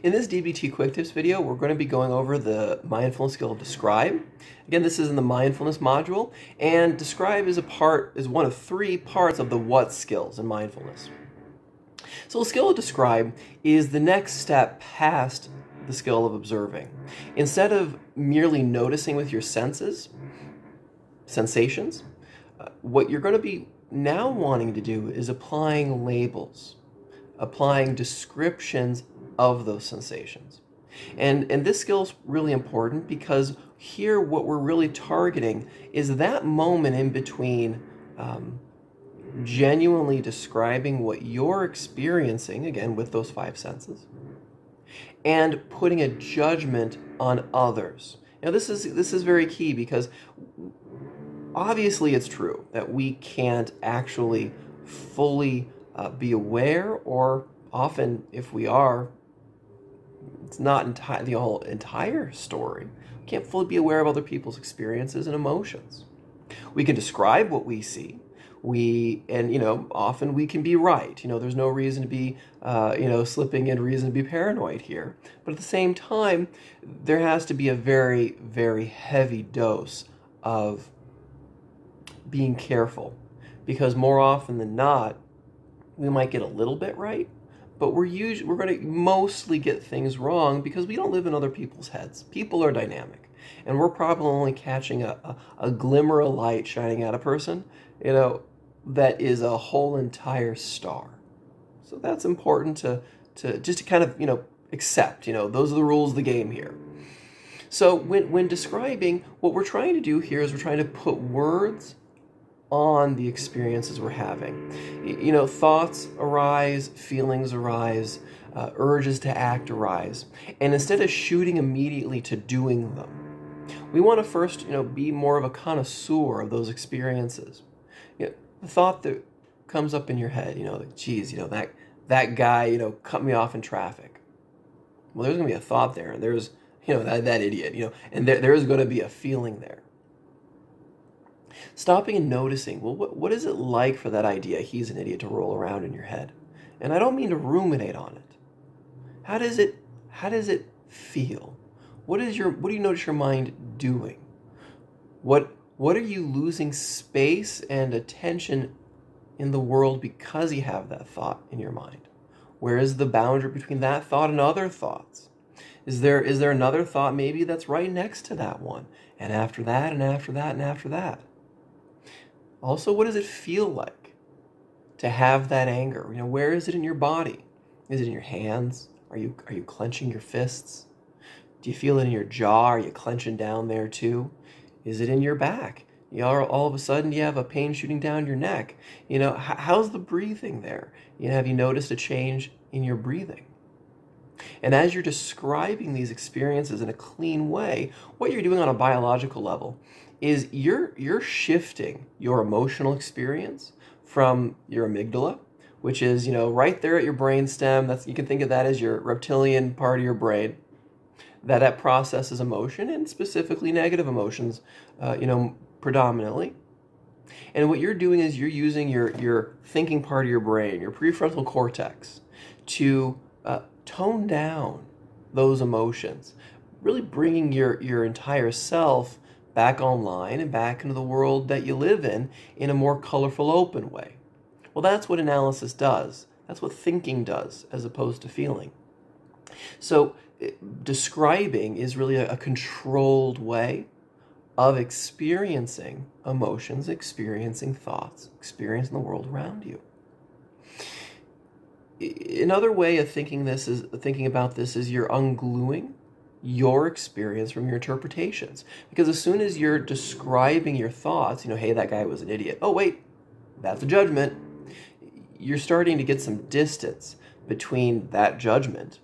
In this DBT Quick Tips video, we're going to be going over the mindfulness skill of describe. Again, this is in the mindfulness module, and describe is one of 3 parts of the what skills in mindfulness. So the skill of describe is the next step past the skill of observing. Instead of merely noticing with your sensations, what you're going to be now wanting to do is applying labels, applying descriptions of those sensations. And this skill is really important because here what we're really targeting is that moment in between genuinely describing what you're experiencing, again with those 5 senses, and putting a judgment on others. Now this is very key because obviously it's true that we can't actually fully be aware, or often if we are, it's not the whole entire story. We can't fully be aware of other people's experiences and emotions. We can describe what we see. Often we can be right. There's no reason to be, slipping in reason to be paranoid here. But at the same time, there has to be a very, very heavy dose of being careful, because more often than not, we might get a little bit right, but we're going to mostly get things wrong because we don't live in other people's heads. People are dynamic, and we're probably only catching a glimmer of light shining at a person, that is a whole entire star. So that's important to kind of, accept, those are the rules of the game here. So when describing, what we're trying to do here is we're trying to put words on the experiences we're having. Thoughts arise, feelings arise, urges to act arise. And instead of shooting immediately to doing them, we want to first, be more of a connoisseur of those experiences. The thought that comes up in your head, like, geez, that guy, cut me off in traffic. Well, there's going to be a thought there, and there's, that idiot, and there is going to be a feeling there. Stopping and noticing, well, what is it like for that idea, he's an idiot, to roll around in your head? And I don't mean to ruminate on it. How does it feel? What do you notice your mind doing? What are you losing space and attention in the world because you have that thought in your mind? Where is the boundary between that thought and other thoughts? Is there another thought maybe that's right next to that one? And after that, and after that, and after that? Also, what does it feel like to have that anger? Where is it in your body? Is it in your hands? Are you clenching your fists? Do you feel it in your jaw? Are you clenching down there too? Is it in your back? All of a sudden you have a pain shooting down your neck. How's the breathing there? Have you noticed a change in your breathing? And as you're describing these experiences in a clean way, what you're doing on a biological level is you're shifting your emotional experience from your amygdala, which is, right there at your brainstem. You can think of that as your reptilian part of your brain, that processes emotion, and specifically negative emotions, predominantly. And what you're doing is you're using your thinking part of your brain, your prefrontal cortex, to tone down those emotions, really bringing your entire self back online and back into the world that you live in a more colorful, open way. Well, that's what analysis does. That's what thinking does, as opposed to feeling. So describing is really a controlled way of experiencing emotions, experiencing thoughts, experiencing the world around you. Another way of thinking about this is you're ungluing your experience from your interpretations. Because as soon as you're describing your thoughts, hey, that guy was an idiot. Oh, wait, that's a judgment. You're starting to get some distance between that judgment,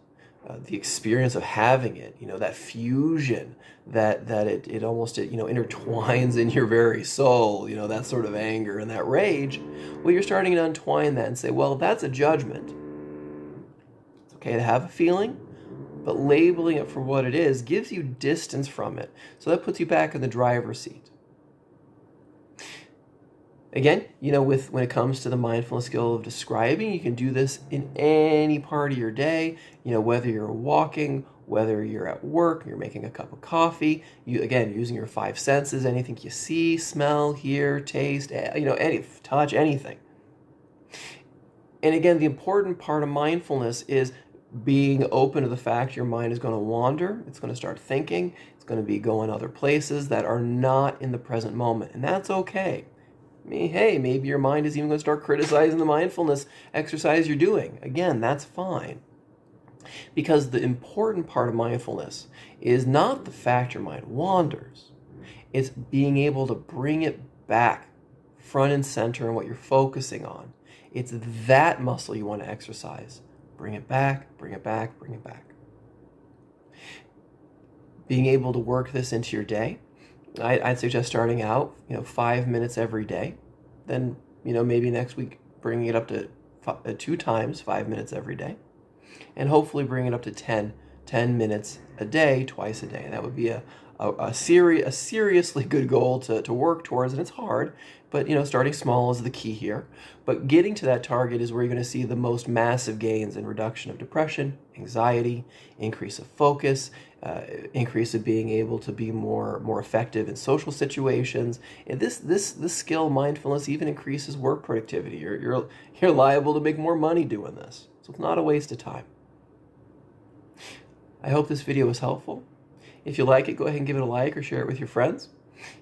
the experience of having it, that fusion, that it almost intertwines in your very soul, that sort of anger and that rage. Well, you're starting to untwine that and say, well, that's a judgment. It's okay to have a feeling, but labeling it for what it is gives you distance from it. So that puts you back in the driver's seat. Again, when it comes to the mindfulness skill of describing, you can do this in any part of your day, whether you're walking, whether you're at work, you're making a cup of coffee, again, using your five senses, anything you see, smell, hear, taste, any touch, anything. And again, the important part of mindfulness is being open to the fact your mind is going to wander, it's going to start thinking, it's going to be going other places that are not in the present moment, and that's okay. Hey, maybe your mind is even going to start criticizing the mindfulness exercise you're doing. Again, that's fine. Because the important part of mindfulness is not the fact your mind wanders. It's being able to bring it back front and center on what you're focusing on. It's that muscle you want to exercise. Bring it back, bring it back, bring it back. Being able to work this into your day, I'd suggest starting out, 5 minutes every day. Then, maybe next week bringing it up to 2 times 5 minutes every day. And hopefully bring it up to 10 minutes a day, twice a day. And that would be a seriously good goal to work towards. And it's hard, but, starting small is the key here. But getting to that target is where you're going to see the most massive gains in reduction of depression, anxiety, increase of focus, increase of being able to be more effective in social situations. And this skill, mindfulness, even increases work productivity. You're liable to make more money doing this. So it's not a waste of time. I hope this video was helpful. If you like it, go ahead and give it a like or share it with your friends.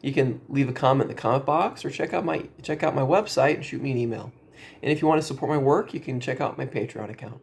You can leave a comment in the comment box or check out my website and shoot me an email. And if you want to support my work, you can check out my Patreon account.